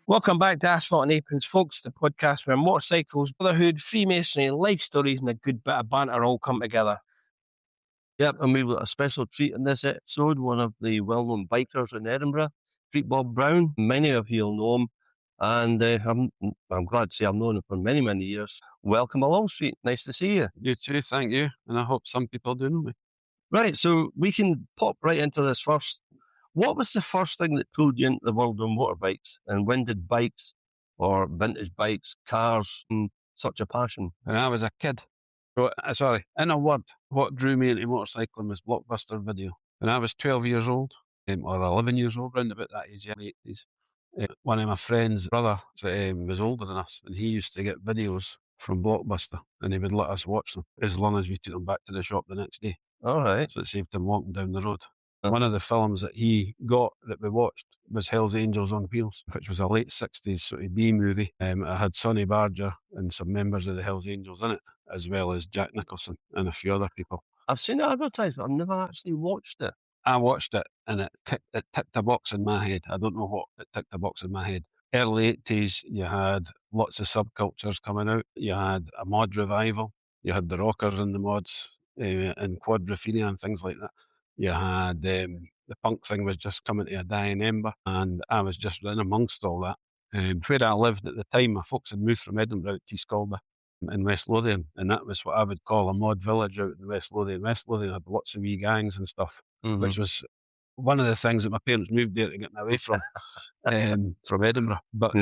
Welcome back to Asphalt and Aprons, folks, the podcast where motorcycles, brotherhood, Freemasonry, life stories, and a good bit of banter all come together. Yep, and we've got a special treat in this episode. One of the well-known bikers in Edinburgh, Street Bob Brown. Many of you will know him, and I'm glad to say I've known him for many, many years. Welcome along, Street. Nice to see you. You too, thank you. And I hope some people do know me. Right, so we can pop right into this first. What was the first thing that pulled you into the world of motorbikes, and when did bikes or vintage bikes, cars, such a passion? When I was a kid, in a word, what drew me into motorcycling was blockbuster video. When I was 12 years old, or 11 years old, round about that age, early 80s, one of my friends' brother was older than us, and he used to get videos from Blockbuster, and he would let us watch them as long as we took them back to the shop the next day. All right. So it saved him walking down the road. One of the films that he got that we watched was Hell's Angels on Wheels, which was a late 60s sort of B movie. It had Sonny Barger and some members of the Hell's Angels in it, as well as Jack Nicholson and a few other people. I've seen it advertised, but I've never actually watched it. I watched it and it ticked a box in my head. I don't know what, it ticked a box in my head. Early 80s, you had lots of subcultures coming out. You had a mod revival. You had the rockers and the mods and quadrophenia and things like that. You had the punk thing was just coming to a dying ember, and I was just in amongst all that. Where I lived at the time, my folks had moved from Edinburgh to East Calder in West Lothian, and that was what I would call a mod village out in West Lothian. West Lothian had lots of wee gangs and stuff, which was one of the things that my parents moved there to get me away from Edinburgh. But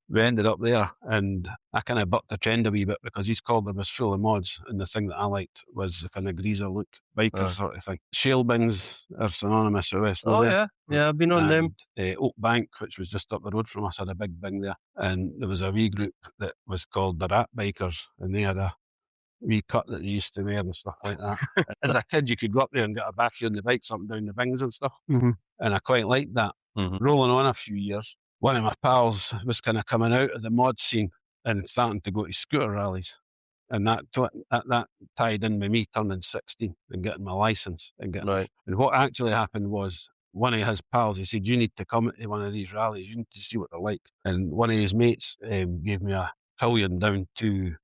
we ended up there, and I kind of bucked the trend a wee bit because East Calder was full of mods, and the thing that I liked was the kind of greaser look biker sort of thing. Shale Bings are synonymous with West Lothian. Yeah, I've been on them. Oak Bank, which was just up the road from us, had a big bing there, and there was a wee group that was called the Rat Bikers, and they had a wee cut that they used to wear and stuff like that. As a kid, you could go up there and get a backy on the bikes up and down the bings and stuff, and I quite liked that. Rolling on a few years, one of my pals was kind of coming out of the mod scene and starting to go to scooter rallies, and that tied in with me turning 16 and getting my license and getting right. And what actually happened was, one of his pals, he said, "You need to come to one of these rallies. You need to see what they're like." And one of his mates gave me a pillion down to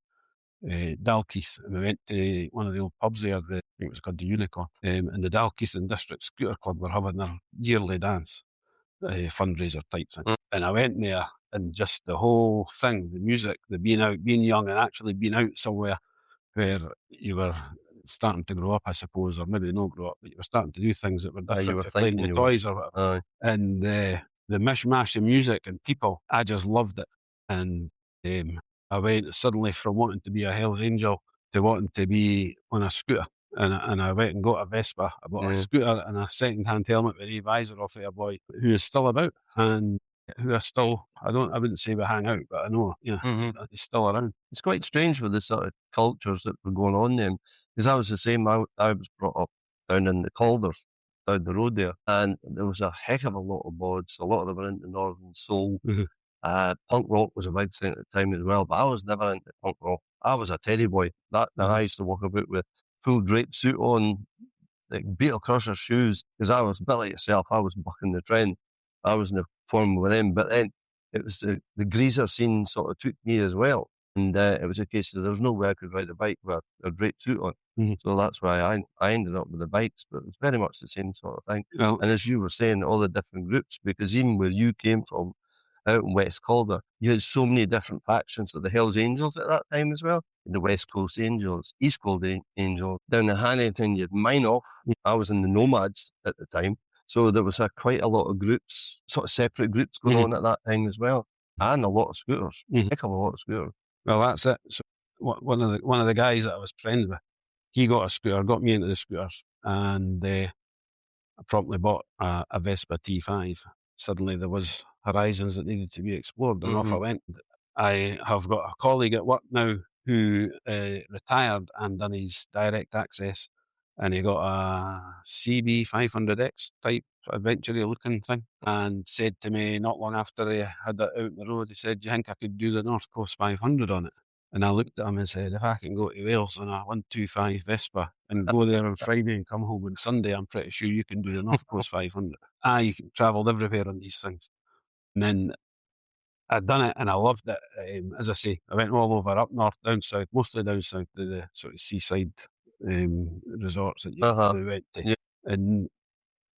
Dalkeith, and we went to one of the old pubs there. I think it was called the Unicorn, and the Dalkeith and District Scooter Club were having their yearly dance fundraiser type thing. And I went there, and just the whole thing, the music, the being out, being young, and actually being out somewhere where you were starting to grow up, I suppose, or maybe not grow up, but you were starting to do things that were different, you were playing with toys or whatever. And the mishmash of music and people, I just loved it. And I went suddenly from wanting to be a Hell's Angel to wanting to be on a scooter. And I went and got a Vespa. I bought a scooter and a second-hand helmet with a visor off of a boy who is still about, and who are still, I wouldn't say we hang out, but I know, he's still around. It's quite strange with the sort of cultures that were going on then, because I was the same. I was brought up down in the Calders, down the road there, and there was a heck of a lot of mods. A lot of them were into Northern Soul. Punk rock was a big thing at the time as well, but I was never into punk rock. I was a Teddy boy. I used to walk about with full draped suit on, like Beetle Crusher shoes, because I was a bit like yourself. I was bucking the trend. I was in the form with them, but then it was the greaser scene sort of took me as well, and it was a case of there was no way I could ride a bike with a draped suit on. So that's why I ended up with the bikes, but it was very much the same sort of thing. And as you were saying, all the different groups, because even where you came from, out in West Calder, you had so many different factions of the Hells Angels at that time as well. The West Coast Angels, East Coast Angels. Down in Hannington, you had Mine Off. I was in the Nomads at the time. So there was quite a lot of groups, sort of separate groups going on at that time as well. And a lot of scooters. Heck of a lot of scooters. Well, that's it. So one of the guys that I was friends with, he got a scooter, got me into the scooters, and I promptly bought a Vespa T5. Suddenly there was horizons that needed to be explored, and off I went. I have got a colleague at work now who retired and done his direct access, and he got a CB 500X type adventure looking thing, and said to me not long after he had it out on the road, he said, "Do you think I could do the North Coast 500 on it?" And I looked at him and said, "If I can go to Wales on a 125 Vespa and go there on Friday and come home on Sunday, I'm pretty sure you can do the North Coast 500. You can travelled everywhere on these things." And then I'd done it and I loved it. As I say, I went all over, up north, down south, mostly down south to the sort of seaside resorts that we went to. Yeah. And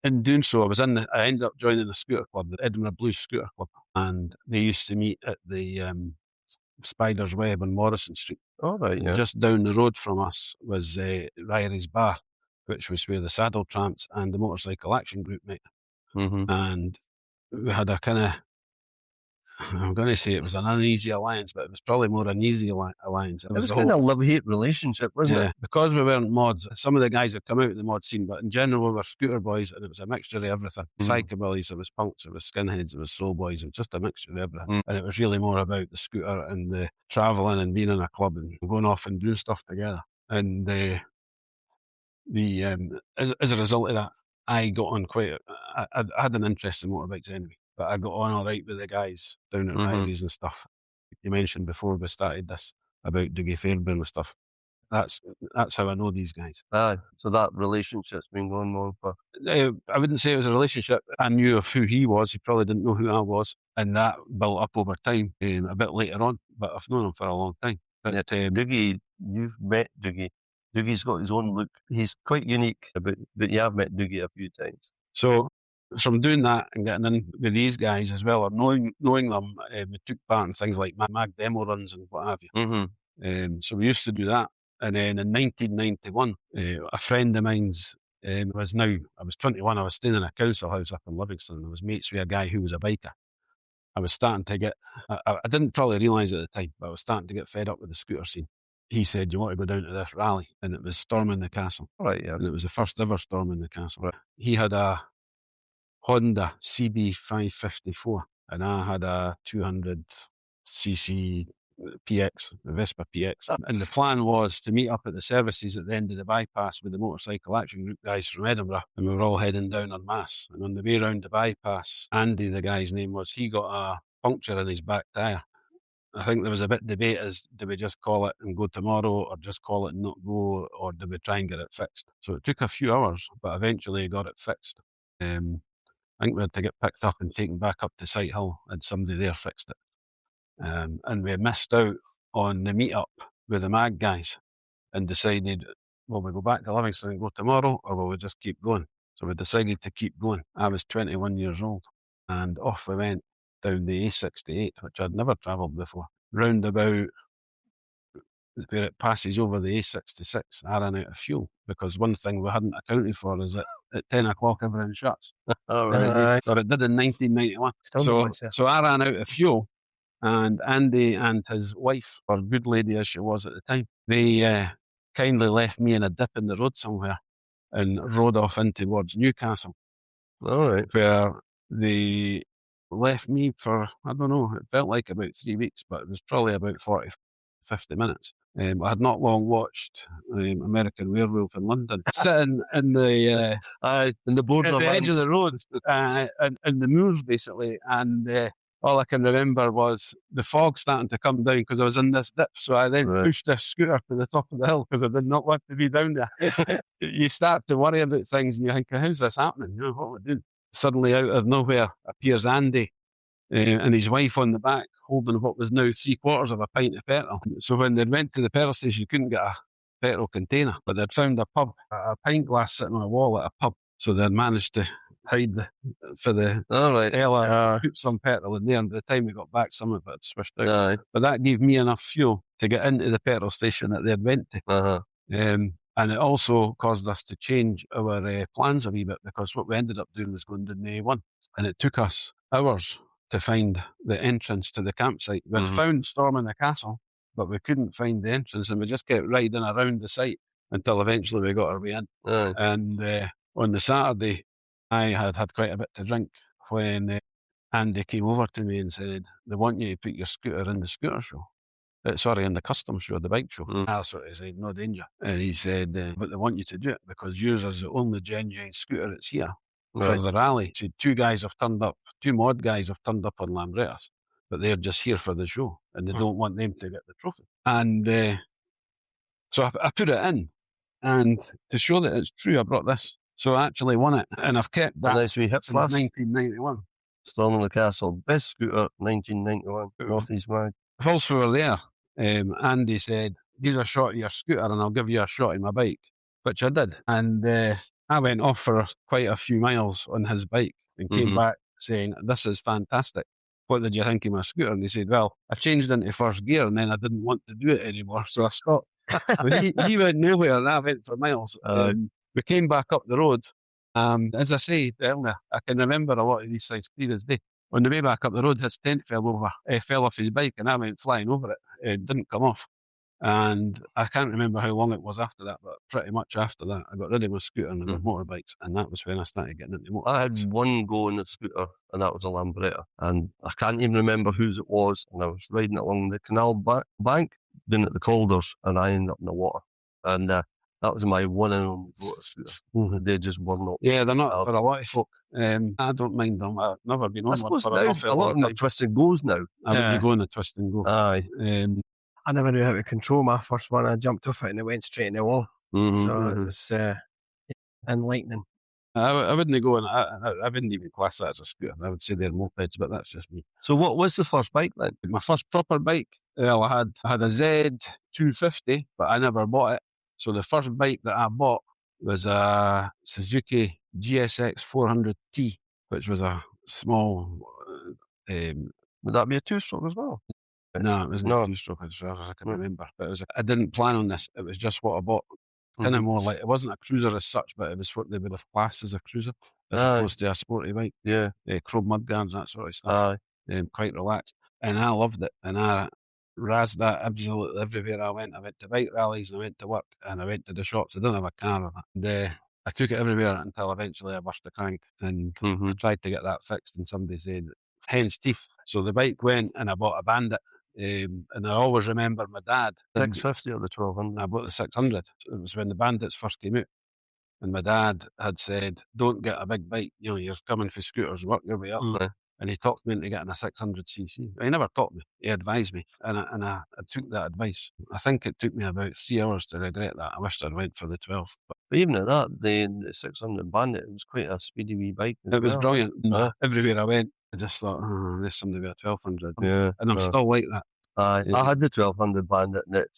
in doing so, I ended up joining the scooter club, the Edinburgh Blues Scooter Club, and they used to meet at the Spider's Web on Morrison Street. All right, And yeah. just down the road from us was Ryer's Bar, which was where the Saddle Tramps and the Motorcycle Action Group met. Mm-hmm. And we had a kind of, I'm going to say it was an uneasy alliance, but it was probably more an easy alliance. It was kind of a love-hate relationship, wasn't it? Because we weren't mods. Some of the guys had come out of the mod scene, but in general we were scooter boys, and it was a mixture of everything. Psychobillies, there was punks, there was skinheads, there was soul boys. It was just a mixture of everything. And it was really more about the scooter and the travelling and being in a club and going off and doing stuff together. And as a result of that, I got on I had an interest in motorbikes anyway, but I got on all right with the guys down at Riley's and stuff. You mentioned before we started this about Dougie Fairbairn and stuff. That's how I know these guys. Aye, so that relationship's been going on for... I wouldn't say it was a relationship. I knew of who he was. He probably didn't know who I was. And that built up over time, a bit later on. But I've known him for a long time. But Dougie, you've met Dougie. Dougie's got his own look. He's quite unique, but you have met Dougie a few times. So from doing that and getting in with these guys as well, or knowing them, we took part in things like mag demo runs and what have you. So we used to do that. And then in 1991, a friend of mine's I was 21, I was staying in a council house up in Livingston, and I was mates with a guy who was a biker. I was starting to get, I didn't probably realise at the time, but I was starting to get fed up with the scooter scene. He said, "You want to go down to this rally?" And it was storming the castle. Right, yeah. And it was the first ever storming the castle. Right. He had a Honda CB554, and I had a 200cc PX, a Vespa PX. And the plan was to meet up at the services at the end of the bypass with the Motorcycle Action Group guys from Edinburgh, and we were all heading down en masse. And on the way round the bypass, Andy, the guy's name was, he got a puncture in his back tyre. I think there was a bit of debate as, do we just call it and go tomorrow, or just call it and not go, or do we try and get it fixed? So it took a few hours, but eventually got it fixed. I think we had to get picked up and taken back up to Sight Hill, and somebody there fixed it. And we missed out on the meet-up with the MAG guys and decided, will we go back to Livingston and go tomorrow, or will we just keep going? So we decided to keep going. I was 21 years old, and off we went down the A68, which I'd never travelled before. Round about where it passes over the A66, I ran out of fuel, because one thing we hadn't accounted for is that at 10 o'clock everything shuts. All right. Or it did in 1991. So I ran out of fuel, and Andy and his wife, or good lady as she was at the time, they kindly left me in a dip in the road somewhere and rode off in towards Newcastle. All right. Where they left me for, I don't know, it felt like about 3 weeks, but it was probably about 40, 50 minutes. I had not long watched American Werewolf in London, sitting in the in the border at the edge of the road, in the moors basically, and all I can remember was the fog starting to come down because I was in this dip. So I then pushed this scooter to the top of the hill because I did not want to be down there. You start to worry about things and you think, how's this happening? You know, what am I doing? Suddenly out of nowhere appears Andy and his wife on the back holding what was now 3/4 of a pint of petrol. So when they went to the petrol station, you couldn't get a petrol container, but they'd found a pint glass sitting on a wall at a pub. So they'd managed to hide for the Ella, put some petrol in there, and by the time we got back, some of it had swished out. But that gave me enough fuel to get into the petrol station that they'd went to. And it also caused us to change our plans a wee bit, because what we ended up doing was going down the A1, and it took us hours to find the entrance to the campsite. We had found storming the castle, but we couldn't find the entrance, and we just kept riding around the site until eventually we got our way in. And on the Saturday, I had quite a bit to drink when Andy came over to me and said, they want you to put your scooter in the scooter show. In the customs show, the bike show. I sort of said, no danger. And he said, but they want you to do it because yours is the only genuine scooter that's here for the rally. He said, two mod guys have turned up on Lambrettas, but they're just here for the show and they don't want them to get the trophy. And so I put it in, and to show that it's true, I brought this. So I actually won it, and I've kept that nice wee hip since 1991. Storming the Castle, best scooter, 1991, Northeast Mag. Whilst we were there, Andy said, "Give us a shot of your scooter and I'll give you a shot of my bike," which I did. And I went off for quite a few miles on his bike and came back saying, "This is fantastic. What did you think of my scooter?" And he said, "Well, I changed into first gear and then I didn't want to do it anymore, so I stopped." he went nowhere and I went for miles. We came back up the road. As I said earlier, I can remember a lot of these things clear as day. On the way back up the road, his tent fell off his bike, and I went flying over it. It didn't come off. And I can't remember how long it was after that, but pretty much after that, I got rid of my scooter and I got motorbikes, and that was when I started getting into motorbikes. I had one go on a scooter, and that was a Lambretta, and I can't even remember whose it was, and I was riding along the canal bank, down at the Calders, and I ended up in the water. And that was my one and only motor scooter. They just were not. Yeah, they're not for a lot of folk. I don't mind them. I've never been on one for an awful a lot of them are twist and goes now. I wouldn't go on a twist and go. Aye. I never knew how to control my first one. I jumped off it and it went straight in the wall. So it was enlightening. I wouldn't go on. I wouldn't even class that as a scooter. I would say they're mopeds, but that's just me. So what was the first bike then? My first proper bike, well, I had a Z250, but I never bought it. So the first bike that I bought was a Suzuki GSX 400T, which was a small. Would that be a two-stroke as well? No, it wasn't a two-stroke, as far as I can remember. But I didn't plan on this. It was just what I bought. Kind of more like, it wasn't a cruiser as such, but it was what they would have classed as a cruiser, as opposed to a sporty bike. Yeah. Chrome mudguards, that sort of stuff. Quite relaxed. And I loved it. And I razzed that absolutely everywhere I went. I went to bike rallies, and I went to work, and I went to the shops. I didn't have a car. And I took it everywhere until eventually I burst the crank. And I tried to get that fixed, and somebody said, hen's teeth. So the bike went, and I bought a Bandit. And I always remember my dad. 650 or the 1200? I bought the 600. It was when the Bandits first came out. And my dad had said, "Don't get a big bike. You know, you're coming for scooters, work your way up." And he talked me into getting a 600cc. He never taught me. He advised me. And I took that advice. I think it took me about 3 hours to regret that. I wished I'd went for the 12. But even at that, the 600 Bandit, it was quite a speedy wee bike. It was brilliant. Everywhere I went, I just thought, there's somebody with a 1200. Yeah. And I'm still like that. I had the 1200 Bandit, and it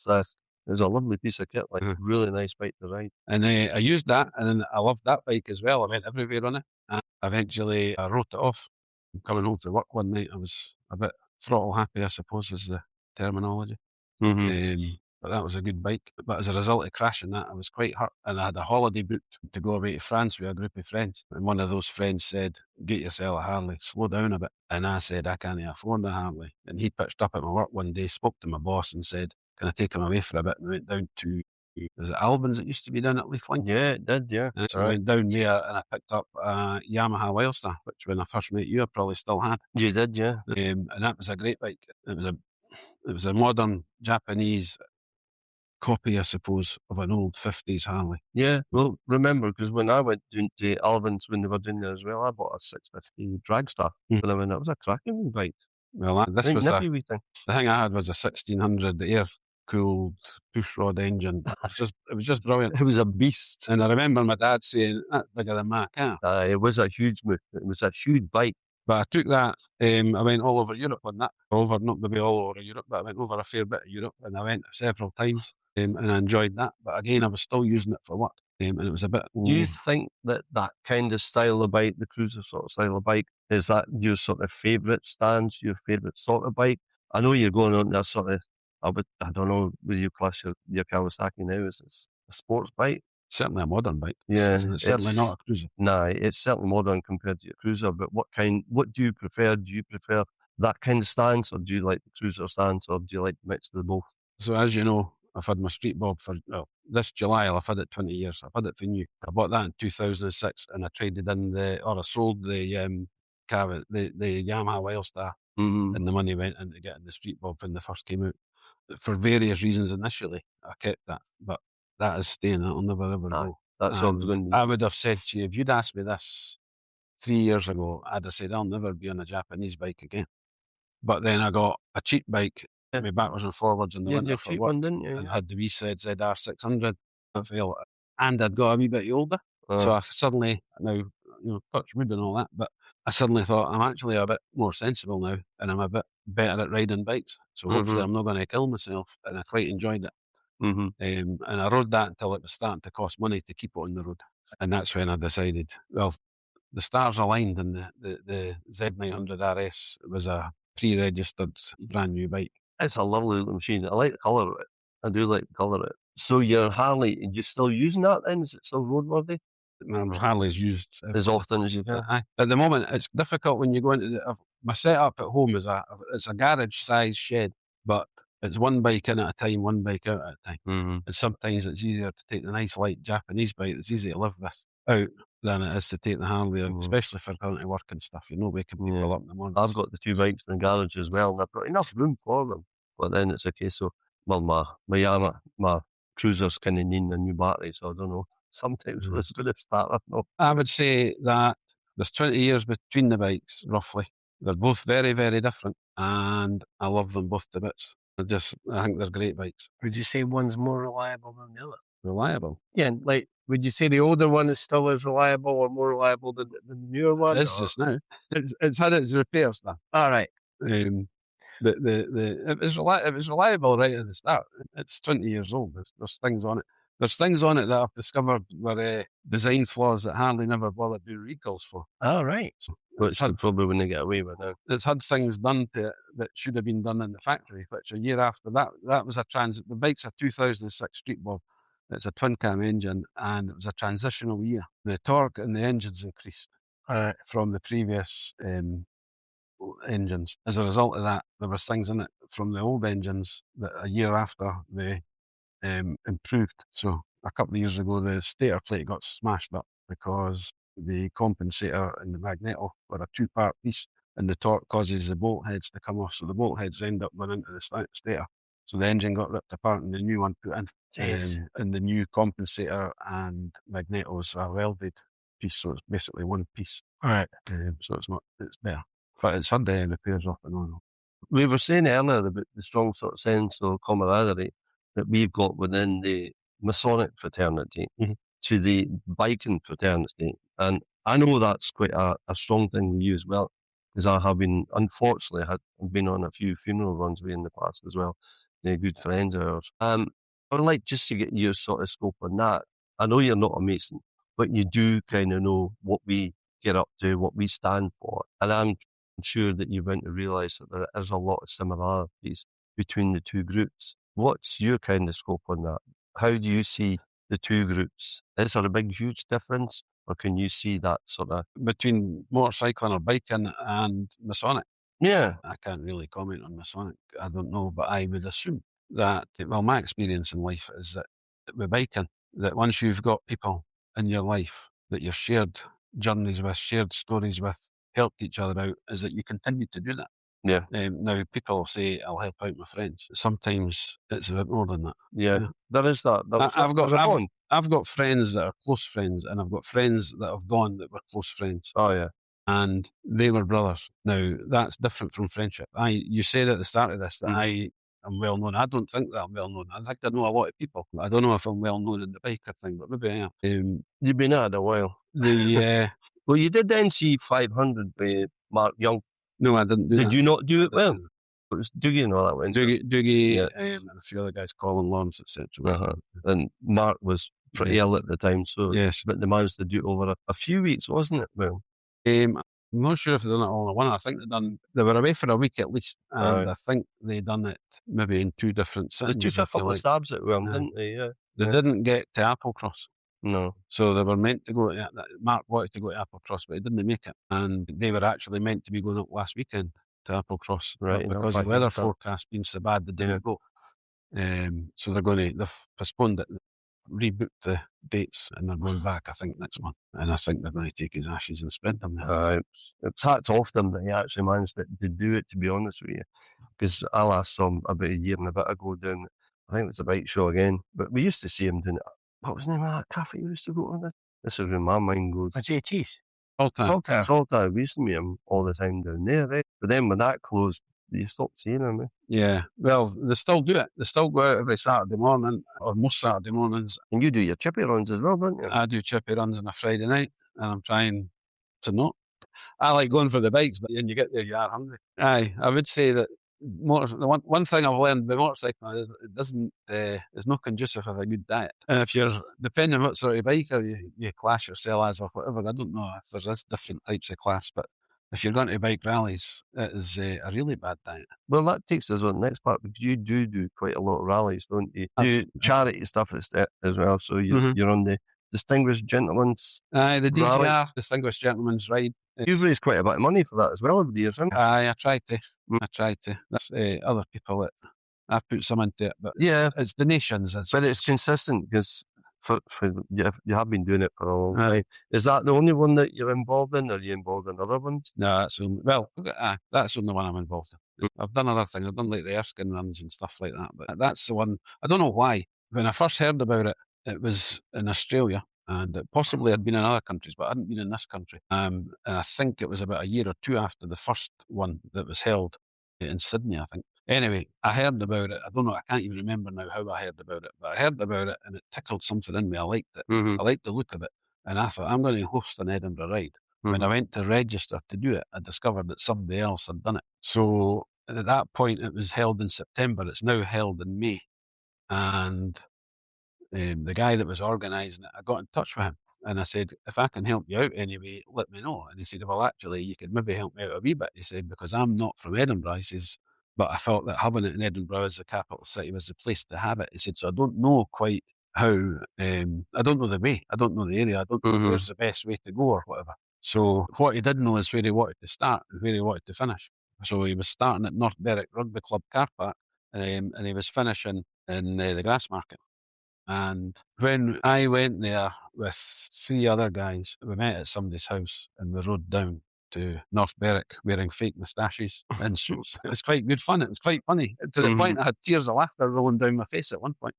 was a lovely piece of kit, like really nice bike to ride. And I used that, and then I loved that bike as well. I went everywhere on it. And eventually I wrote it off. Coming home from work one night, I was a bit throttle happy, I suppose is the terminology. But that was a good bike. But as a result of crashing that, I was quite hurt. And I had a holiday booked to go away to France with a group of friends. And one of those friends said, "Get yourself a Harley, slow down a bit." And I said, "I can't afford a Harley." And he pitched up at my work one day, spoke to my boss and said, "Can I take him away for a bit?" And we went down to, was it Albans it used to be down at Leafling? Yeah, it did, yeah. And so I went down there and I picked up a Yamaha Wildstar, which when I first met you, I probably still had. You did, yeah. And that was a great bike. It was a modern Japanese copy, I suppose, of an old 50s Harley. Yeah, well, remember, because when I went down to Alvin's when they were doing there as well, I bought a 650 Dragstar. But I mean, that was a cracking wee bike. Well, this was wee thing. The thing I had was a 1600 air-cooled pushrod engine. It was just brilliant. It was a beast. And I remember my dad saying, "That's bigger than my car." It was a huge move. It was a huge bike. But I took that, I went all over Europe on that. Not maybe all over Europe, but I went over a fair bit of Europe, and I went several times, and I enjoyed that. But again, I was still using it for work, and it was a bit... Do you think that kind of style of bike, the cruiser sort of style of bike, is that your sort of favourite stance, your favourite sort of bike? I know you're going on that sort of, I don't know, will you class your Kawasaki now as a sports bike? Certainly a modern bike. Yeah. It's certainly not a cruiser. Nah, it's certainly modern compared to your cruiser, but what do you prefer? Do you prefer that kind of stance, or do you like the cruiser stance, or do you like the mix of the both? So as you know, I've had my street bob for, this July I've had it 20 years. I've had it for new. I bought that in 2006 and I traded in I sold the Yamaha Wildstar, and the money went into getting the street bob when they first came out. For various reasons initially, I kept that, but that is staying. That'll never ever go. That's what I was going to... I would have said to you, if you'd asked me this 3 years ago, I'd have said I'll never be on a Japanese bike again. But then I got a cheap bike, me backwards and forwards in the winter for work, one, didn't you? and had the wee said ZR 600. And I'd got a wee bit older, so I suddenly, now, touch wood and all that, but I suddenly thought, I'm actually a bit more sensible now, and I'm a bit better at riding bikes. So hopefully I'm not going to kill myself, and I quite enjoyed it. And I rode that until it was starting to cost money to keep it on the road. And that's when I decided, well, the stars aligned, and the Z900 RS was a pre-registered brand new bike. It's a lovely little machine. I like the colour of it. I do like the colour of it. So your Harley, are you still using that then? Is it still roadworthy? My Harley's used as often as you can. At the moment, it's difficult when you go into my setup at home it's a garage size shed, but it's one bike in at a time, one bike out at a time. And sometimes it's easier to take the nice light Japanese bike that's easy to live with out than it is to take the Harley, especially for going to work and stuff. You're not waking people up in the morning. I've got the two bikes in the garage as well, and I've got enough room for them. But then it's a case of, well, my Cruiser's kind of needing a new battery, so I don't know. Sometimes it's going to start. I don't know. I would say that there's 20 years between the bikes, roughly. They're both very, very different, and I love them both to bits. I think they're great bikes. Would you say one's more reliable than the other? Reliable? Yeah, like, would you say the older one is still as reliable or more reliable than the newer one? It is just now. It's had its repairs done. All right. It was reliable right at the start. It's 20 years old. There's things on it. There's things on it that I've discovered were design flaws that Harley never bothered doing recalls for. Oh, right. Which probably wouldn't get away with now. It's had things done to it that should have been done in the factory, which a year after that was a transit. The bike's a 2006 Street Bob. It's a twin cam engine, and it was a transitional year. The torque and the engines increased from the previous engines. As a result of that, there was things in it from the old engines that a year after they improved. So a couple of years ago, the stator plate got smashed up because the compensator and the magneto were a two-part piece, and the torque causes the bolt heads to come off. So the bolt heads end up going into the stator. So the engine got ripped apart and the new one put in. And the new compensator and magnetos are welded piece, so it's basically one piece. All right. So it's better. But it's had repairs off and on. We were saying earlier about the strong sort of sense of camaraderie that we've got within the Masonic fraternity to the biking fraternity. And I know that's quite a strong thing with you as well, because I have been, unfortunately, been on a few funeral runs with you in the past as well. They're good friends of ours. I would like just to get your sort of scope on that. I know you're not a Mason, but you do kind of know what we get up to, what we stand for. And I'm sure that you're going to realise that there is a lot of similarities between the two groups. What's your kind of scope on that? How do you see the two groups? Is there a big, huge difference, or can you see that sort of between motorcycling or biking and Masonic? Yeah, I can't really comment on Masonic. I don't know, but I would assume that, well, my experience in life is that with biking, that once you've got people in your life that you've shared journeys with, shared stories with, helped each other out, is that you continue to do that. Yeah. Now, people say, I'll help out my friends. Sometimes it's a bit more than that. Yeah. There is that. I've got friends that are close friends, and I've got friends that have gone that were close friends. Oh, yeah. And they were brothers. Now, that's different from friendship. You said at the start of this that I am well known. I don't think that I'm well known. I think I know a lot of people. I don't know if I'm well known in the biker thing, but maybe I am. You've been at it a while. Well, you did the NC 500 with Mark Young. No, I didn't do that. Did you not do it well? It was Dougie and all that went. Dougie and a few other guys, Colin Lawrence, etc. And Mark was pretty ill at the time, so yes. But they managed to do it over a few weeks, wasn't it? Well, I'm not sure if they've done it all in one. I think they were away for a week at least, and I think they done it maybe in two different cities. They took a couple of stabs at Wilm, didn't they? Yeah. They didn't get to Applecross. No. So they were meant to go, Mark wanted to go to Applecross, but he didn't make it. And they were actually meant to be going up last weekend to Applecross. Right. Because the weather forecast being so bad, they didn't go. So they've postponed it, rebooked the dates, and they're going back, I think, next month. And I think they're going to take his ashes and spread them there. It's hats off them that he actually managed to do it, to be honest with you. Because I last saw him about a year and a bit ago doing, I think it was a bike show again, but we used to see him doing it. What was the name of that cafe we used to go to? This is where my mind goes. JT's? Saltire. We used to meet him all the time down there, right? But then when that closed, you stopped seeing him, eh? Yeah. Well, they still do it. They still go out every Saturday morning, or most Saturday mornings. And you do your chippy runs as well, don't you? I do chippy runs on a Friday night, and I'm trying to not. I like going for the bikes, but when you get there, you are hungry. Aye, I would say that the one thing I've learned by motorcycling is it doesn't, it's not conducive of a good diet. And if you're, depending on what sort of biker you class yourself as or whatever, I don't know if there's different types of class, but if you're going to bike rallies, it is a really bad diet. Well, that takes us on the next part, because you do quite a lot of rallies, don't you? Do charity stuff as well, so you're on the Distinguished Gentleman's the Rally. DGR, Distinguished Gentleman's Ride. You've raised quite a bit of money for that as well over the years, haven't you? Aye, I tried to. That's other people that I've put some into it, but yeah, it's donations. But it's consistent, because for you have been doing it for a long time. Is that the only one that you're involved in, or are you involved in other ones? No, that's the only one I'm involved in. I've done other things. I've done like the Erskine runs and stuff like that, but that's the one. I don't know why. When I first heard about it, it was in Australia, and it possibly had been in other countries, but I hadn't been in this country. And I think it was about a year or two after the first one that was held in Sydney, I think. Anyway, I heard about it. I don't know. I can't even remember now how I heard about it, but I heard about it and it tickled something in me. I liked it. I liked the look of it. And I thought, I'm going to host an Edinburgh ride. When I went to register to do it, I discovered that somebody else had done it. So at that point, it was held in September. It's now held in May. And the guy that was organising it, I got in touch with him. And I said, if I can help you out anyway, let me know. And he said, well, actually, you could maybe help me out a wee bit. He said, because I'm not from Edinburgh. He says, but I felt that having it in Edinburgh as the capital city was the place to have it. He said, so I don't know quite how, I don't know the way. I don't know the area. I don't know where's the best way to go or whatever. So what he did know is where he wanted to start and where he wanted to finish. So he was starting at North Berwick Rugby Club car park, and he was finishing in the Grassmarket. And when I went there with 3 other guys, we met at somebody's house and we rode down to North Berwick wearing fake moustaches and suits. It was quite good fun. It was quite funny. To the point I had tears of laughter rolling down my face at one point.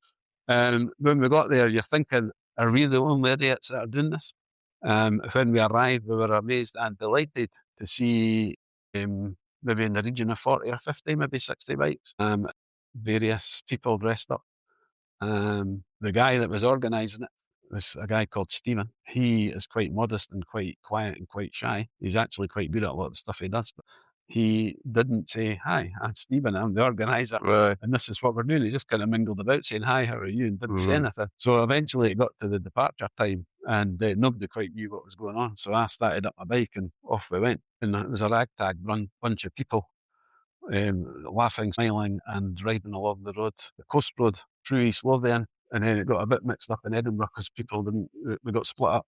And when we got there, you're thinking, are we the only idiots that are doing this? When we arrived, we were amazed and delighted to see maybe in the region of 40 or 50, maybe 60 bikes, various people dressed up. The guy that was organising it was a guy called Stephen. He is quite modest and quite quiet and quite shy. He's actually quite good at a lot of the stuff he does, but he didn't say, hi, I'm Stephen, I'm the organiser, and this is what we're doing. He just kind of mingled about saying, hi, how are you, and didn't say anything. So eventually it got to the departure time, and nobody quite knew what was going on. So I started up my bike and off we went. And it was a ragtag bunch of people, laughing, smiling, and riding along the road, the coast road through East Lothian, and then it got a bit mixed up in Edinburgh because we got split up.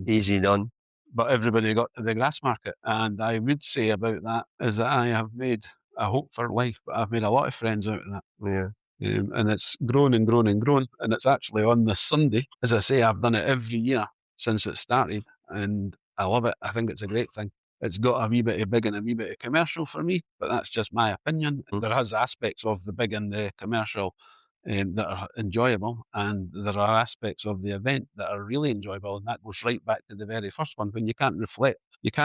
Easy done. But everybody got to the Grassmarket, and I would say about that is that I have made a hope for life, but I've made a lot of friends out of that. Yeah. And it's grown and grown and grown, and it's actually on this Sunday. As I say, I've done it every year since it started, and I love it. I think it's a great thing. It's got a wee bit of big and a wee bit of commercial for me, but that's just my opinion. There has aspects of the big and the commercial that are enjoyable, and there are aspects of the event that are really enjoyable, and that goes right back to the very first one, when you can't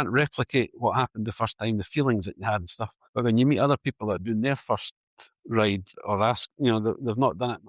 replicate what happened the first time, the feelings that you had and stuff. But when you meet other people that are doing their first ride or they've not done it,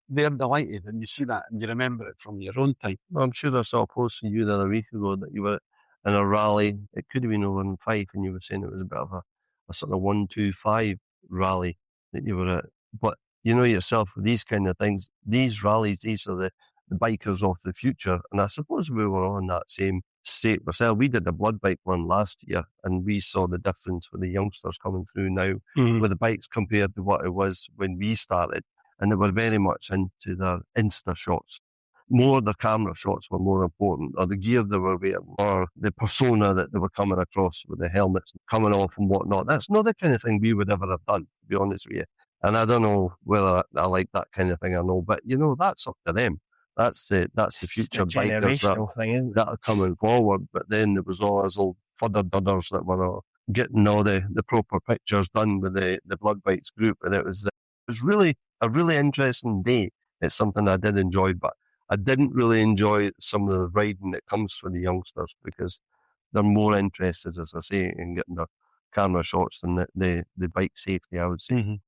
they're delighted, and you see that and you remember it from your own time. Well, I'm sure I saw a post from you the other week ago that you were in a rally. It could have been over in Fife, and you were saying it was a bit of a sort of 1-2-5 rally that you were at. But you know yourself, with these kind of things, these rallies, these are the bikers of the future. And I suppose we were on that same state ourselves. We did the blood bike one last year, and we saw the difference with the youngsters coming through now with the bikes compared to what it was when we started. And they were very much into their Insta shots. More the camera shots were more important, or the gear they were wearing, or the persona that they were coming across with the helmets coming off and whatnot. That's not the kind of thing we would ever have done, to be honest with you. And I don't know whether I like that kind of thing or no, but that's up to them. That's the future bikers that are coming forward. But then there was all those old fudder-dudders that were getting all the proper pictures done with the Blood Bikes group, and it was really a really interesting day. It's something I did enjoy, but I didn't really enjoy some of the riding that comes for the youngsters, because they're more interested, as I say, in getting their camera shots than the bike safety, I would say,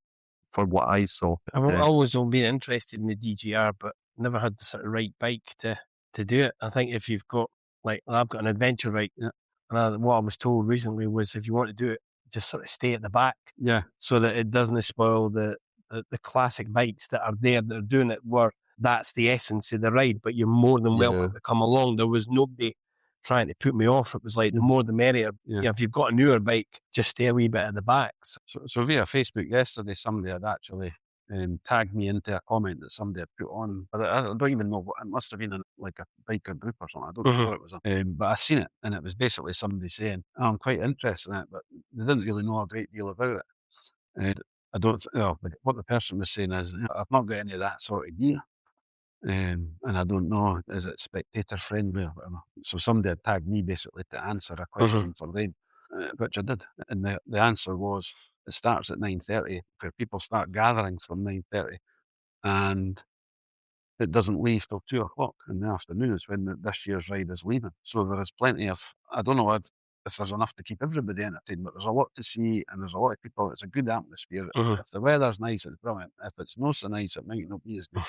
for what I saw. I've always been interested in the DGR, but never had the sort of right bike to do it. I think if you've got, like, I've got an adventure bike, And what I was told recently was if you want to do it, just sort of stay at the back. Yeah. So that it doesn't spoil the classic bikes that are there that are doing it, where that's the essence of the ride, but you're more than welcome to come along. There was nobody trying to put me off. It was like, the more the merrier. Yeah. If you've got a newer bike, just stay a wee bit at the back. So via Facebook yesterday, somebody had actually tagged me into a comment that somebody had put on, but I don't even know what it must have been, like a biker group or something. I don't know what it was, but I seen it, and it was basically somebody saying, "Oh, I'm quite interested in it," but they didn't really know a great deal about it. And I don't. What the person was saying is, I've not got any of that sort of gear, and I don't know, is it spectator friendly or whatever. So somebody had tagged me basically to answer a question for them, which I did, and the answer was, it starts at 9:30, where people start gathering from 9:30, and it doesn't leave till 2:00 in the afternoon. Is when this year's ride is leaving. So there is plenty of, I don't know if there's enough to keep everybody entertained, but there's a lot to see, and there's a lot of people. It's a good atmosphere. If the weather's nice, it's brilliant. If it's not so nice, it might not be as good.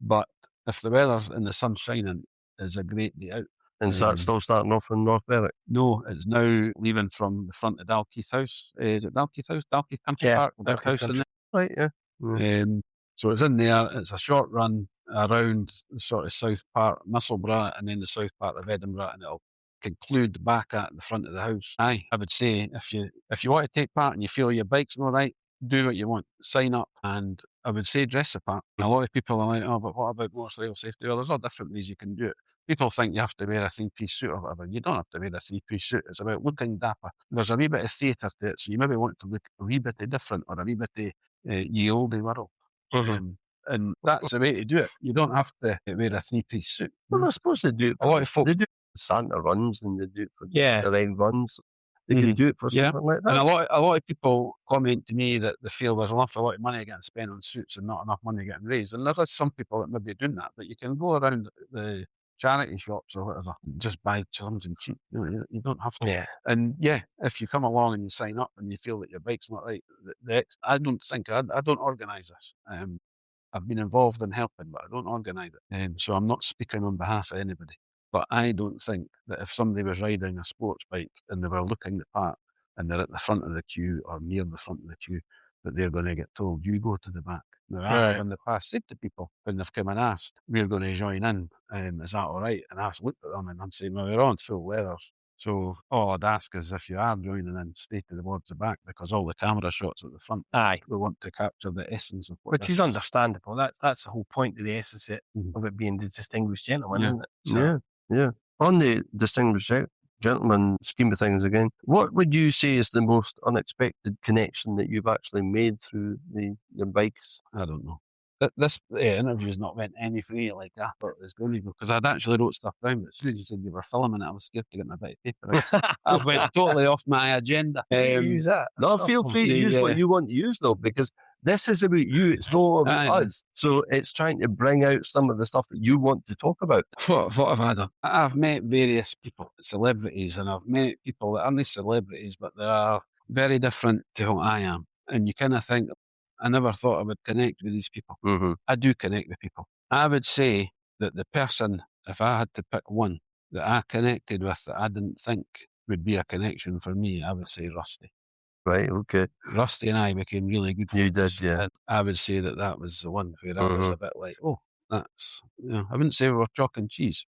But if the weather's and the sun's shining, it's a great day out. And is that still starting off in North Berwick? No, it's now leaving from the front of Dalkeith House. Is it Dalkeith House? Dalkeith Country Park? Big house in there. Right, yeah. So it's in there. It's a short run around the sort of south part of Musselburgh and then the south part of Edinburgh, and it'll conclude back at the front of the house. I would say if you want to take part and you feel your bike's not right, do what you want. Sign up, and I would say dress the part. A lot of people are like, oh, but what about motorcycle safety? Well, there's all different ways you can do it. People think you have to wear a three-piece suit or whatever. You don't have to wear a three-piece suit. It's about looking dapper. There's a wee bit of theatre to it, so you maybe want to look a wee bit different or a wee bit ye olde world. And that's the way to do it. You don't have to wear a three-piece suit. Well, they're supposed to do it. A lot of folk, they do Santa runs, and they do it for Easter egg runs. They can do it for something like that. And a lot of people comment to me that they feel there's an awful lot of money getting spent on suits and not enough money getting raised. And there is some people that may be doing that, but you can go around the charity shops or whatever, just buy something cheap. You don't have to. Yeah. And if you come along and you sign up and you feel that your bike's not right, I don't organise this. I've been involved in helping, but I don't organise it. So I'm not speaking on behalf of anybody. But I don't think that if somebody was riding a sports bike and they were looking the part and they're at the front of the queue or near the front of the queue, that they're going to get told, you go to the back. Now, I've in the past said to people when they've come and asked, we're going to join in, is that all right? And I've looked at them and I'm saying, well, they're on full leathers. So all I'd ask is if you are joining in, stay towards the back, because all the camera shots at the front, we want to capture the essence of what which is understandable. That's the whole point of the essence of it being the distinguished gentleman, isn't it? So, yeah. On the distinguished gentleman scheme of things again, what would you say is the most unexpected connection that you've actually made through your bikes? I don't know. This interview's not went any free like I thought it was going to go, because I'd actually wrote stuff down, but as soon as you said you were filming it, I was scared to get my bit of paper out. I've went totally off my agenda. Use that. No, feel free to use what you want to use, though, because this is about you. It's not about us. So it's trying to bring out some of the stuff that you want to talk about. What have I done? I've met various people, celebrities, and I've met people that aren't celebrities, but they are very different to what I am. And you kind of think, I never thought I would connect with these people. I do connect with people. I would say that the person, if I had to pick one that I connected with that I didn't think would be a connection for me, I would say Rusty. Right, okay. Rusty and I became really good friends. You did, yeah. And I would say that was the one where I was a bit like, oh, that's, I wouldn't say we were chalk and cheese.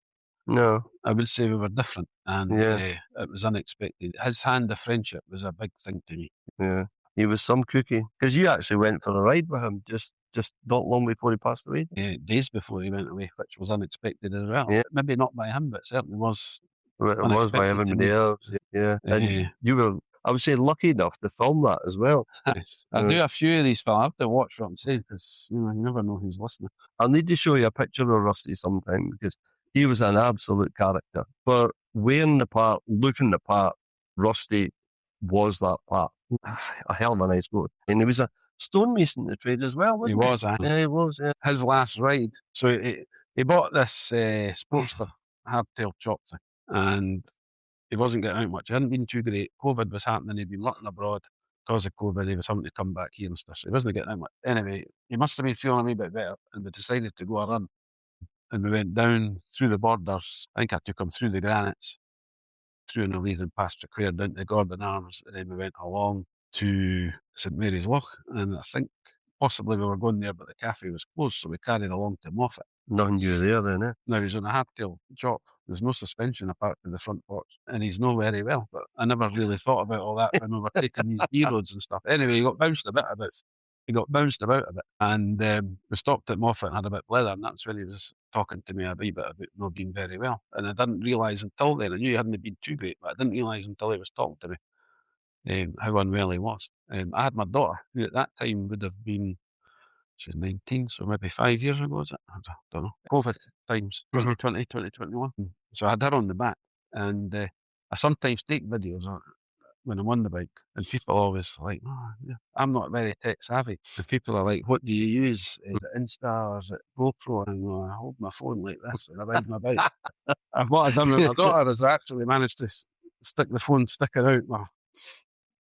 No. I would say we were different, and it was unexpected. His hand of friendship was a big thing to me. Yeah. He was some cookie, because you actually went for a ride with him just not long before he passed away. Days before he went away, which was unexpected as well. Yeah. Maybe not by him, but certainly was. Well, it was by everybody else. Yeah. And you were, I would say, lucky enough to film that as well. I do a few of these films. I have to watch what I'm saying, because you never know who's listening. I'll need to show you a picture of Rusty sometime, because he was an absolute character. For wearing the part, looking the part, Rusty was that part. A hell of a nice boat. And he was a stonemason to trade as well, wasn't he? He was, Yeah, he was, yeah. His last ride. So he bought this Sportster hardtail chop thing, and he wasn't getting out much. It hadn't been too great. COVID was happening. He'd been working abroad. Because of COVID, he was having to come back here and stuff. So he wasn't getting out much. Anyway, he must have been feeling a wee bit better, and we decided to go a run. And we went down through the borders. I think I took him through the granites, through in the Leith and past Clare down to Gordon Arms, and then we went along to St Mary's Loch, and I think possibly we were going there, but the cafe was closed, so we carried along to Moffat. Nothing new there then, eh? Now he's on a hardtail chop. There's no suspension apart from the front porch, and he's not very well. But I never really thought about all that when we were taking these B roads and stuff. Anyway, he got bounced about a bit, and we stopped at Moffat and had a bit of leather, and that's when he was talking to me a wee bit about not being very well. And I didn't realise until then. I knew he hadn't been too great, but I didn't realise until he was talking to me how unwell he was. I had my daughter, who at that time would have been, she was 19, so maybe 5 years ago, is it? I don't know. COVID times, 2020, 2021. So I had her on the back, and I sometimes take videos when I'm on the bike, and people always like, oh, yeah, I'm not very tech savvy. And people are like, what do you use? Is it Insta or is it GoPro? And I hold my phone like this and I ride my bike. And what I've done with my daughter is I actually managed to stick the phone sticking out my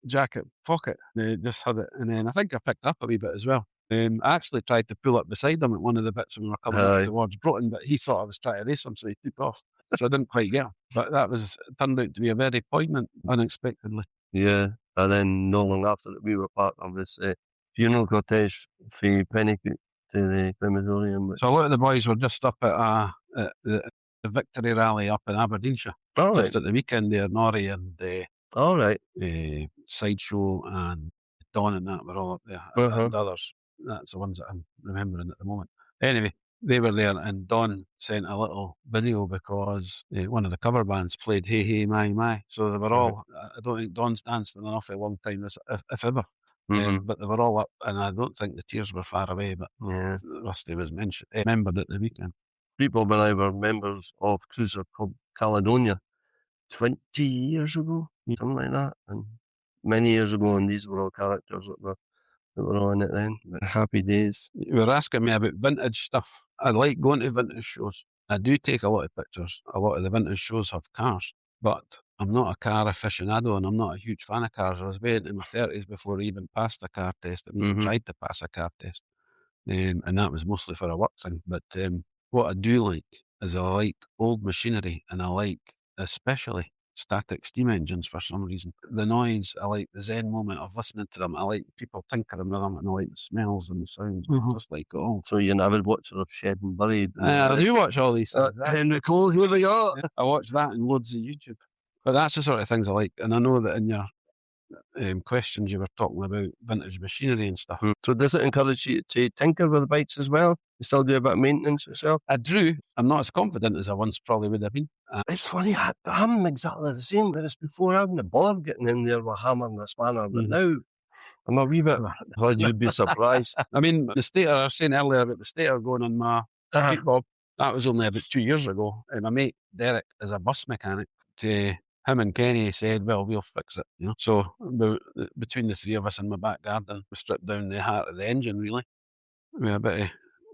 jacket pocket. And just had it, and then I think I picked up a wee bit as well. I actually tried to pull up beside him at one of the bits when we were coming up towards Broughton, but he thought I was trying to race him, so he took off. So I didn't quite get him. But that turned out to be a very poignant, unexpectedly. Yeah, and then not long after that, we were part of this funeral cortege for Pennycoot to the crematorium. So a lot of the boys were just up at the victory rally up in Aberdeenshire. Just at the weekend there, Norrie and Sideshow and Don and that were all up there. And others. That's the ones that I'm remembering at the moment. Anyway, they were there, and Don sent a little video because one of the cover bands played Hey Hey My My. So they were all, I don't think Don's danced in an awful long time, if ever. But they were all up, and I don't think the tears were far away, but Rusty was remembered at the weekend. People when I were members of Cruiser Club Caledonia 20 years ago, something like that, and many years ago, and these were all characters that were on it then. Happy days. You were asking me about vintage stuff. I like going to vintage shows. I do take a lot of pictures. A lot of the vintage shows have cars, but I'm not a car aficionado, and I'm not a huge fan of cars. I was way into my 30s before I even passed a car test. I even tried to pass a car test, and that was mostly for a work thing. But what I do like is I like old machinery, and I like especially static steam engines for some reason. The noise, I like the zen moment of listening to them. I like people tinkering with them, and I like the smells and the sounds. Just like it all. So you're an avid watcher of Shed and Buried. I do watch all these things. Henry Cole, here we are. I watch that and loads of YouTube. But that's the sort of things I like. And I know that in your questions you were talking about vintage machinery and stuff. So does it encourage you to tinker with the bikes as well? You still do a bit of maintenance yourself? I do. I'm not as confident as I once probably would have been. It's funny, I'm exactly the same, whereas before I wouldn't bother getting in there with a hammer and a spanner, but now I'm a wee bit, you'd be surprised. I mean, the stator, I was saying earlier about the stator going on my heat bob, that was only about 2 years ago, and my mate Derek is a bus mechanic. Him and Kenny said, well, we'll fix it, you know. So between the three of us in my back garden, we stripped down the heart of the engine, really. We had a bit of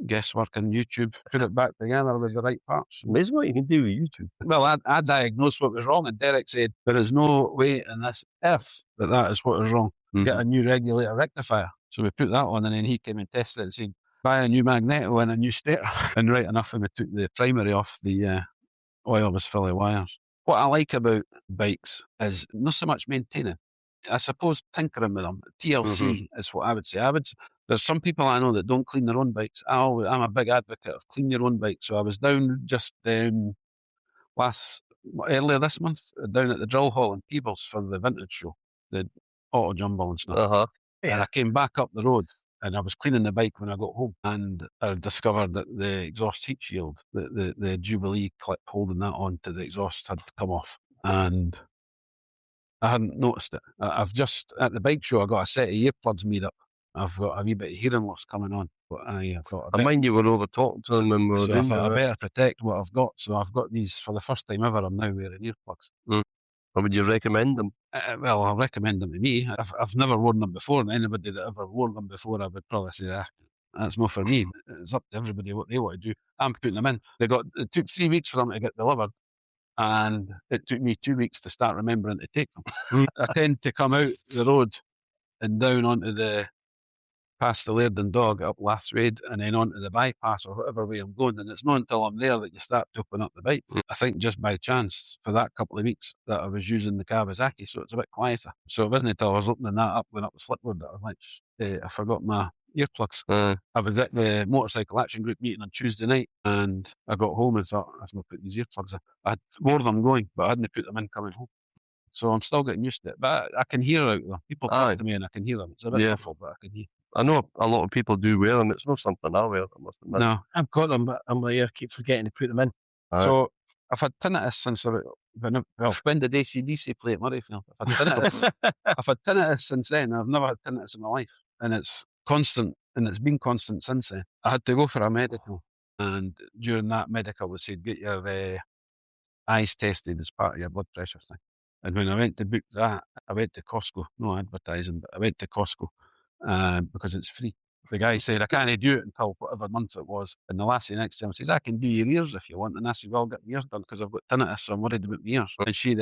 guesswork on YouTube, put it back together with the right parts. Amazing what you can do with YouTube. Well, I diagnosed what was wrong, and Derek said, there is no way in this earth that is what is wrong. Get a new regulator rectifier. So we put that on, and then he came and tested it and said, buy a new magneto and a new stator. And right enough, when we took the primary off, the oil was full of wires. What I like about bikes is not so much maintaining. I suppose tinkering with them. TLC is what I would say. There's some people I know that don't clean their own bikes. I'm a big advocate of clean your own bike. So I was down just earlier this month, down at the drill hall in Peebles for the vintage show, the auto jumble and stuff. And I came back up the road, and I was cleaning the bike when I got home, and I discovered that the exhaust heat shield, the Jubilee clip holding that on to the exhaust had come off, and I hadn't noticed it. I've just, at the bike show, I got a set of earplugs made up. I've got a wee bit of hearing loss coming on. But I thought, I mind you were over talking to them when we were doing that. I better protect what I've got. So I've got these for the first time ever. I'm now wearing earplugs. Or would you recommend them? Well, I'll recommend them to me. I've never worn them before, and anybody that ever wore them before, I would probably say, that's not for me. It's up to everybody what they want to do. I'm putting them in. It took 3 weeks for them to get delivered, and it took me 2 weeks to start remembering to take them. I tend to come out the road and down onto the past the Laird and Dog up Lathraid and then onto the bypass or whatever way I'm going. And it's not until I'm there that you start to open up the bike. I think just by chance for that couple of weeks that I was using the Kawasaki, so it's a bit quieter. So it wasn't until I was opening that up, going up the slipboard, that I was like, I forgot my earplugs. I was at the motorcycle action group meeting on Tuesday night and I got home and thought, I've not put these earplugs in. I had more of them going, but I hadn't put them in coming home. So I'm still getting used to it. But I can hear out there. People talk to me and I can hear them. It's a bit awful, but I can hear. I know a lot of people do wear them. It's not something I wear, I must admit. No, I've got them, but I'm like, I keep forgetting to put them in. So I've had tinnitus since when did AC/DC play at Murrayfield? I've had tinnitus since then. I've never had tinnitus in my life. And it's constant, and it's been constant since then. I had to go for a medical, and during that medical they said, get your eyes tested as part of your blood pressure thing. And when I went to book that, I went to Costco. No advertising, but I went to Costco because it's free. The guy said, I can't do it until whatever month it was. And the lassie next to him says, I can do your ears if you want. And I said, well, I'll get my ears done because I've got tinnitus, so I'm worried about my ears. And she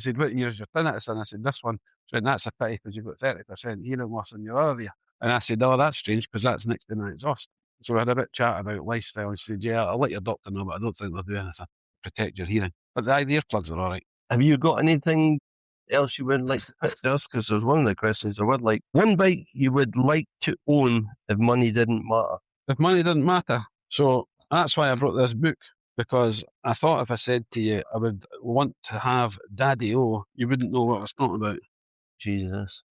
said, what ear's your tinnitus? And I said, this one. She said, that's a pity because you've got 30% hearing loss in your other ear. And I said, oh, that's strange because that's next to my exhaust. So we had a bit chat about lifestyle. And she said, yeah, I'll let your doctor know, but I don't think they'll do anything to protect your hearing. But the earplugs are all right. Have you got anything else you would like to put to us? Because there's one of the questions I would like. One bike you would like to own if money didn't matter. If money didn't matter. So that's why I brought this book, because I thought if I said to you I would want to have Daddy-O, you wouldn't know what I was talking about. Jesus.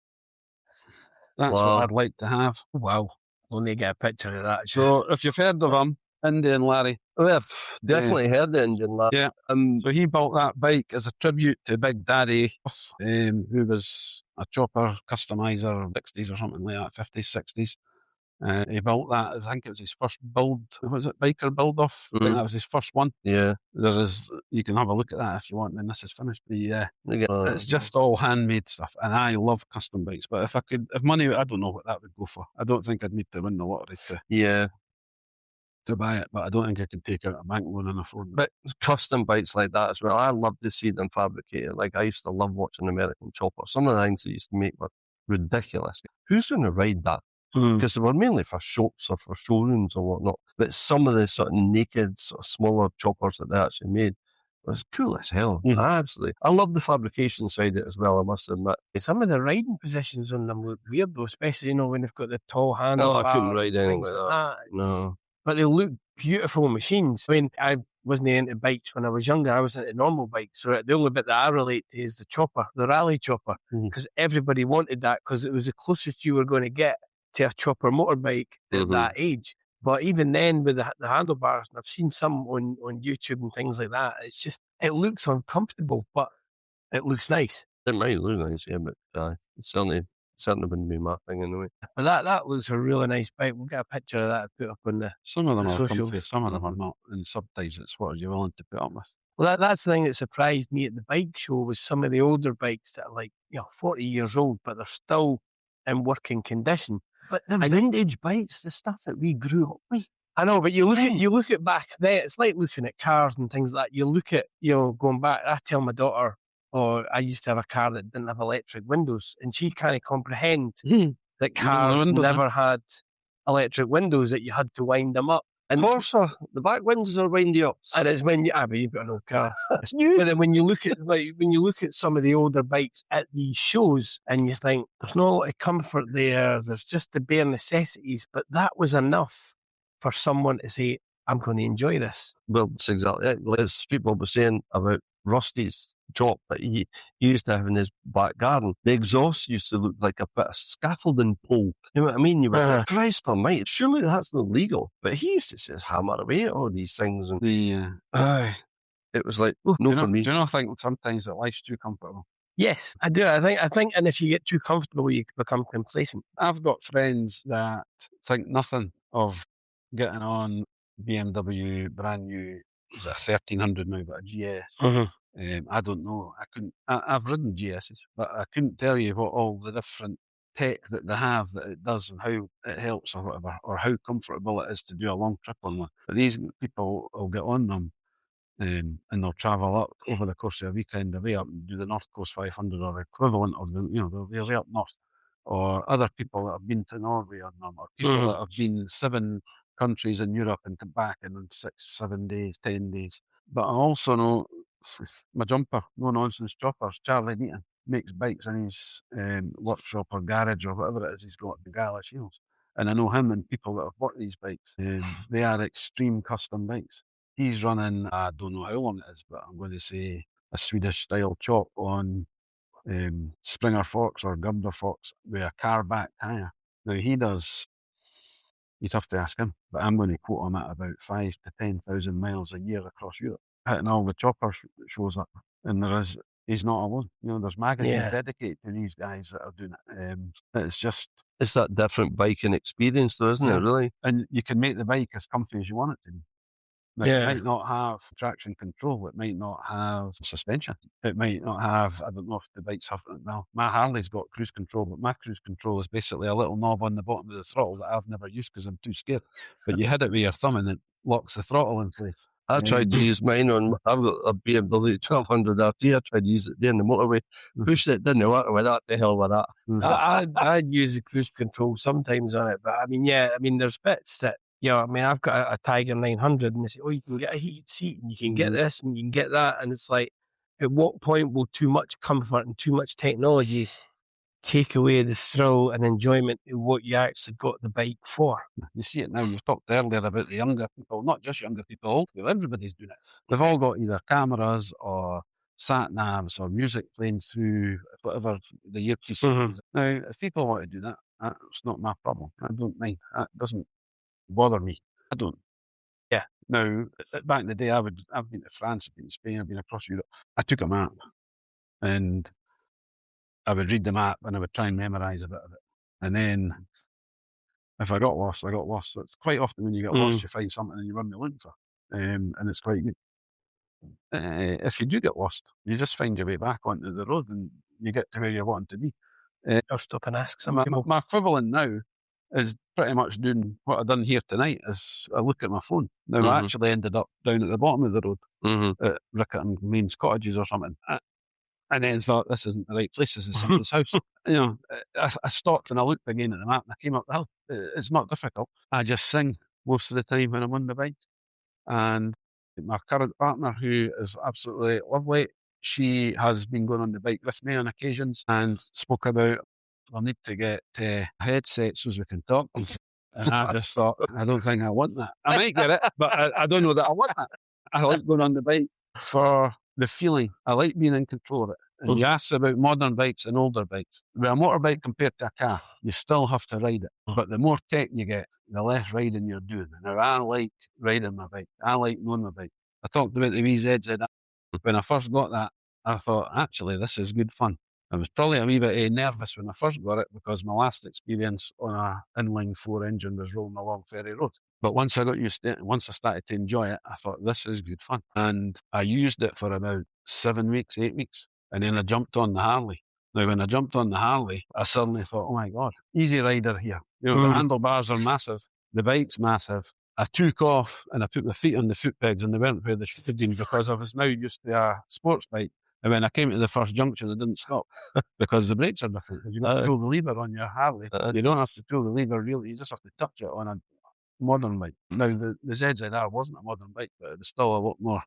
That's what I'd like to have. Wow. Only get a picture of that. So if you've heard of him, Indian Larry. Oh, I've definitely heard the Indian Larry. Yeah. So he built that bike as a tribute to Big Daddy, who was a chopper customizer, 60s or something like that, 50s, 60s. He built that. I think it was his first build. Was it Biker Build Off? I think that was his first one. Yeah. You can have a look at that if you want, and this is finished. It's just all handmade stuff, and I love custom bikes. But if money, I don't know what that would go for. I don't think I'd need to win the lottery to buy it, but I don't think I can take out a bank loan and afford it. But custom bikes like that as well, I love to see them fabricated. Like, I used to love watching American Chopper. Some of the things they used to make were ridiculous. Who's going to ride that? Because they were mainly for shops or for showrooms or whatnot. But some of the sort of naked, sort of smaller choppers that they actually made was cool as hell. Absolutely. I love the fabrication side of it as well, I must admit. Some of the riding positions on them look weird though, especially, when they've got the tall handlebars. No, I couldn't ride anything like that. No. But they look beautiful machines. I mean, I wasn't into bikes when I was younger. I was into normal bikes. So the only bit that I relate to is the chopper, the rally chopper, because everybody wanted that because it was the closest you were going to get to a chopper motorbike at that age. But even then, with the handlebars, and I've seen some on YouTube and things like that, it looks uncomfortable, but it looks nice. It might look nice, yeah, but it certainly wouldn't be my thing anyway. But that looks a really nice bike. We'll get a picture of that and put up on the Some of them are socials. comfy, some of them are not. And sometimes it's what are you willing to put up with. Well, that's the thing that surprised me at the bike show was some of the older bikes that are like 40 years old, but they're still in working condition. But the vintage bikes, the stuff that we grew up with. I know, but you look at back then. It's like looking at cars and things like that. You look at going back. I tell my daughter, I used to have a car that didn't have electric windows, and she can't comprehend that cars never had electric windows, that you had to wind them up. And of course, the back windows are windy ups. And it's when you've got an old car. It's new. But then when you look at some of the older bikes at these shows, and you think there's not a lot of comfort there. There's just the bare necessities, but that was enough for someone to say, "I'm going to enjoy this." Well, that's exactly it. Like Street Bob was saying about Rusty's chop that he used to have in his back garden. The exhaust used to look like a bit of scaffolding pole. You know what I mean? You were like, Christ almighty, surely that's not legal. But he used to just hammer away at all these things. And it was like, no for me. Do you not think sometimes that life's too comfortable? Yes, I do. I think, and if you get too comfortable, you become complacent. I've got friends that think nothing of getting on BMW brand new. Is it a 1300 now, but a GS? I don't know. I've ridden GSs, but I couldn't tell you what all the different tech that they have that it does and how it helps or whatever, or how comfortable it is to do a long trip on one. But these people will get on them and they'll travel up over the course of a weekend away up and do the North Coast 500 or equivalent of they'll be way up north or other people that have been to Norway on them, or people that have been 7 countries in Europe and come back in 6, 7 days, 10 days. But I also know my jumper, no nonsense choppers, Charlie Neaton, makes bikes in his workshop or garage or whatever it is he's got in Gala Shields. And I know him and people that have bought these bikes. They are extreme custom bikes. He's running, I don't know how long it is, but I'm going to say a Swedish style chop on Springer forks or Gubder forks with a car back tyre. Now he does, you'd have to ask him, but I'm going to quote him at about 5 to 10,000 miles a year across Europe, hitting all the choppers that shows up. And he's not alone. You know, there's magazines dedicated to these guys that are doing it. It's that different biking experience though, isn't it, really? And you can make the bike as comfy as you want it to be. Like, it might not have traction control. It might not have suspension. It might not have, I don't know if the bikes have, well, my Harley's got cruise control, but my cruise control is basically a little knob on the bottom of the throttle that I've never used because I'm too scared. But you hit it with your thumb and it locks the throttle in place. I tried to use mine on, I've got a BMW 1200 RT. I tried to use it there in the motorway. Pushed it, didn't work. I went, what the hell with that? I'd use the cruise control sometimes on it, but there's bits that, I've got a Tiger 900 and they say, you can get a heated seat and you can get this and you can get that. And it's like, at what point will too much comfort and too much technology take away the thrill and enjoyment of what you actually got the bike for? You see it now. You've talked earlier about the younger people, not just younger people, old people. Everybody's doing it. They've all got either cameras or sat navs or music playing through whatever the earpiece is. Now, if people want to do that, that's not my problem. I don't mind. That doesn't bother me. I don't. Yeah. Now, back in the day, I've been to France, I've been to Spain, I've been across Europe. I took a map and I would read the map and I would try and memorise a bit of it. And then if I got lost, I got lost. So it's quite often when you get lost, you find something and you run the looking for. And it's quite good. If you do get lost, you just find your way back onto the road and you get to where you're wanting to be. Or stop and ask some people. My equivalent now is pretty much doing what I've done here tonight is I look at my phone. Now, I actually ended up down at the bottom of the road at Rickett and Main's Cottages or something. And then thought, this isn't the right place, this is somebody's house. I stopped and I looked again at the map and I came up the hill. It's not difficult. I just sing most of the time when I'm on the bike. And my current partner, who is absolutely lovely, she has been going on the bike with me on occasions and spoke about, I'll need to get headsets so we can talk. And I just thought, I don't think I want that. I might get it, but I don't know that I want that. I like going on the bike for the feeling. I like being in control of it. And you ask about modern bikes and older bikes. With a motorbike compared to a car, you still have to ride it. But the more tech you get, the less riding you're doing. Now, I like riding my bike. I like knowing my bike. I talked about the VZZ. When I first got that, I thought, actually, this is good fun. I was probably a wee bit nervous when I first got it because my last experience on a inline 4 engine was rolling along Ferry Road. But once I got used to it, once I started to enjoy it, I thought, this is good fun. And I used it for about 7 weeks, 8 weeks. And then I jumped on the Harley. Now, when I jumped on the Harley, I suddenly thought, oh my God, easy rider here. The handlebars are massive. The bike's massive. I took off and I put my feet on the foot pegs and they weren't where they should have been because I was now used to a sports bike. And when I came to the first junction, I didn't stop because the brakes are different. You have to pull the lever on your Harley. You don't have to pull the lever really. You just have to touch it on a modern bike. Now, the ZZR wasn't a modern bike, but it was still a lot more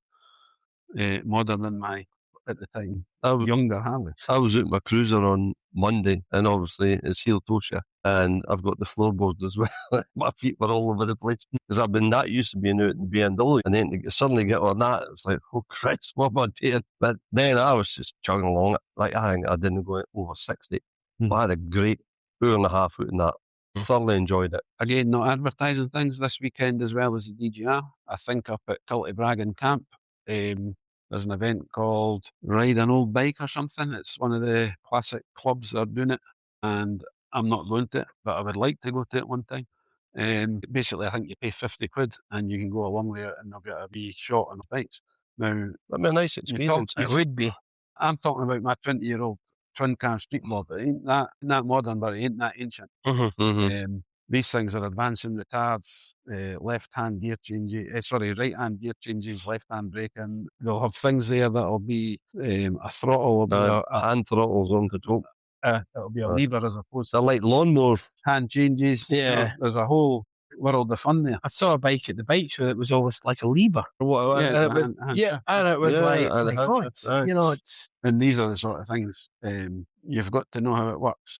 modern than my, at the time, younger Harley. I was out my cruiser on Monday, and obviously it's heel tosha, and I've got the floorboards as well. My feet were all over the place because I've been that used to being out in the BMW, and then to suddenly get on that, it was like, oh Christ, what am I doing? But then I was just chugging along. Like I think I didn't go over 60. But I had a great 2.5 out in that. Thoroughly enjoyed it. Again, not advertising things this weekend as well as the DGR. I think up at Kiltybraggan Camp. There's an event called Ride an Old Bike or something. It's one of the classic clubs that are doing it. And I'm not going to it, but I would like to go to it one time. Basically, I think you pay 50 quid and you can go along there and they'll get a wee shot on the bikes. Now, that'd be a nice experience. It would be. I'm talking about my 20-year-old twin cam street board. It ain't that modern, but it ain't that ancient. These things are advancing retards, left-hand gear changes, right-hand gear changes, left-hand braking. They'll have things there that'll be a throttle. And throttles on the top. It'll be a lever as opposed They're to like lawnmowers. hand changes. Yeah. There's a whole world of fun there. I saw a bike at the bike show that was almost like a lever. Or Yeah, and it was, and it was like, and my the God, handshake, right. you know, it's And these are the sort of things you've got to know how it works,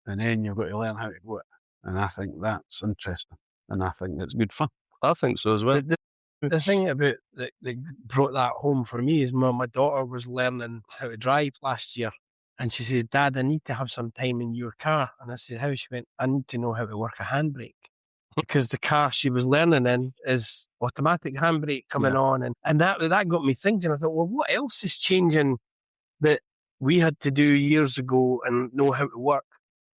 and then you've got to learn how to do it. And I think that's interesting, and I think that's good fun. I think so as well. the thing about that brought that home for me is my daughter was learning how to drive last year, and she says, "Dad, I need to have some time in your car." And I said, "How?" She went, "I need to know how to work a handbrake." Because the car she was learning in is automatic handbrake coming on. And that got me thinking. I thought, well, what else is changing that we had to do years ago and know how to work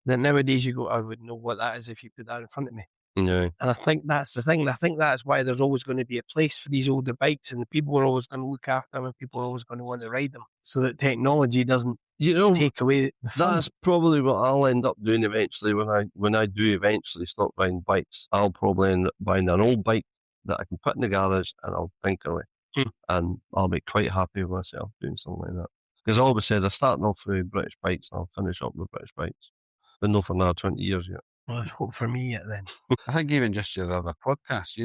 that nowadays you go, I would know what that is if you put that in front of me. Yeah. And I think that's the thing. And I think that's why there's always going to be a place for these older bikes, and the people are always going to look after them, and people are always going to want to ride them, so that technology doesn't take away the fun. That's probably what I'll end up doing eventually when I do eventually stop riding bikes. I'll probably end up buying an old bike that I can put in the garage and I'll tinker with. And I'll be quite happy with myself doing something like that. Because I always said I'm starting off with British bikes and I'll finish up with British bikes. But not for another 20 years yet. Well, I hope for me yet then. I think even just your other podcast,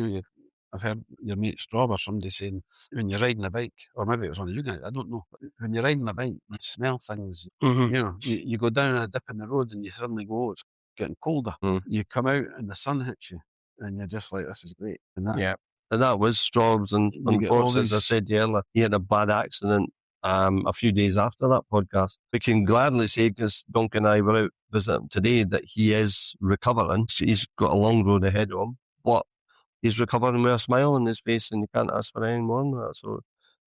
I've heard your mate Straub or somebody saying when you're riding a bike, or maybe it was on you guys, I don't know, but when you're riding a bike, you smell things. You go down a dip in the road and you suddenly go, oh, it's getting colder. You come out and the sun hits you and you're just like, this is great. And that, And that was Straub's, and unfortunately, as I said earlier, he had a bad accident a few days after that podcast. We can gladly say, because Donkey and I were out visiting today, that he is recovering. He's got a long road ahead of him, but he's recovering with a smile on his face, and you can't ask for any more than that. So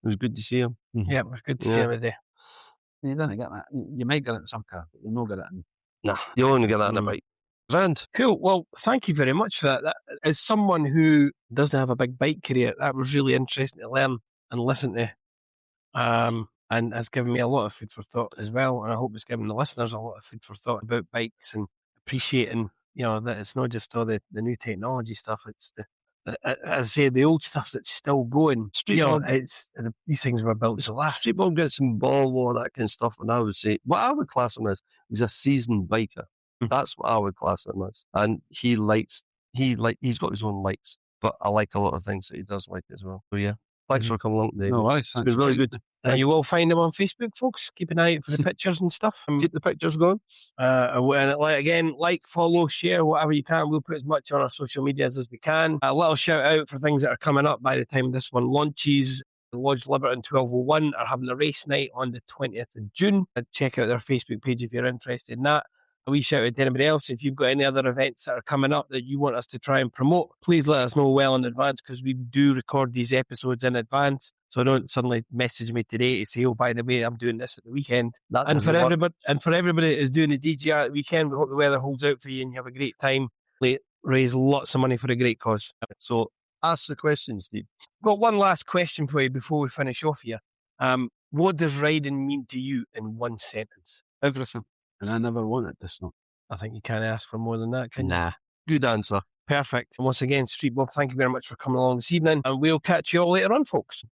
it was good to see him. Yeah, it was good to see him today. You don't get that. You might get it in some cars, but you'll not get it in. Nah, you'll only get that in a bike. Grand. Cool. Well, thank you very much for that. As someone who doesn't have a big bike career, that was really interesting to learn and listen to. And has given me a lot of food for thought as well. And I hope it's given the listeners a lot of food for thought about bikes and appreciating, that it's not just all the new technology stuff. It's as I say, the old stuff that's still going. These things were built to last. Streetball gets involved with all that kind of stuff, and I would say, what I would class him as, he's a seasoned biker. That's what I would class him as. And he's got his own likes, but I like a lot of things that he does like as well. So yeah, thanks for coming along today. No worries. It's been really good. And you will find him on Facebook, folks. Keep an eye out for the pictures and stuff. Keep the pictures going. And follow, share, whatever you can. We'll put as much on our social medias as we can. A little shout out for things that are coming up by the time this one launches. The Lodge Liberton 1201 are having a race night on the 20th of June. Check out their Facebook page if you're interested in that. A wee shout out to anybody else. If you've got any other events that are coming up that you want us to try and promote, please let us know well in advance, because we do record these episodes in advance. So don't suddenly message me today to say, oh, by the way, I'm doing this at the weekend. And for everybody that is doing the DGR at the weekend, we hope the weather holds out for you and you have a great time. Raise lots of money for a great cause. So ask the question, Steve. Got one last question for you before we finish off here. What does riding mean to you in one sentence? Everything. And I never wanted to stop. I think you can't ask for more than that, can you? Nah. Good answer. Perfect. And once again, Street Bob, thank you very much for coming along this evening. And we'll catch you all later on, folks.